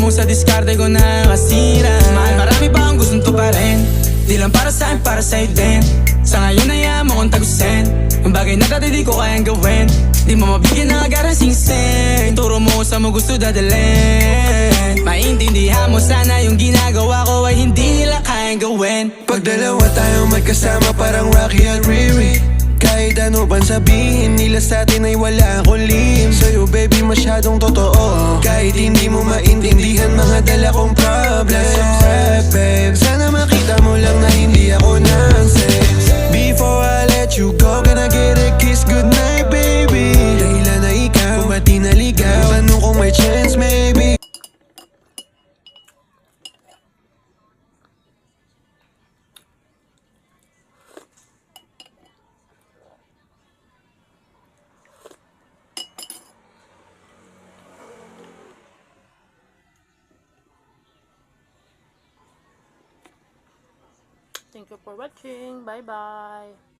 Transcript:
mo sa diskarte ko na kasira. Mahal, marami pa ang gustong tuparin. Di lang para sa'kin, para sa'yo din. Sa ngayon ayaw mo kong tagusin. Ang bagay na dati di ko kayang gawin. Di mo mabigyan ng agarang singsing. Turo mo sa mo gusto dadalhin. Maintindihan mo sana yung ginagawa ko ay hindi nila kayang gawin. Pag dalawa tayong magkasama parang Rocky at Riri. Kahit ano bang sabihin nila sa'tin ay wala akong lihim. Sa'yo baby masyadong totoo. Kahit hindi mo maintindihan mga dala kong problems. Babe, sana makita mo lang na hindi ako nonsense. Before I let you go, can I get a kiss goodnight baby? Dahilan na ikaw, kung ba't di naligaw? Tanong kung may chance maybe. Thank you for watching. Bye-bye.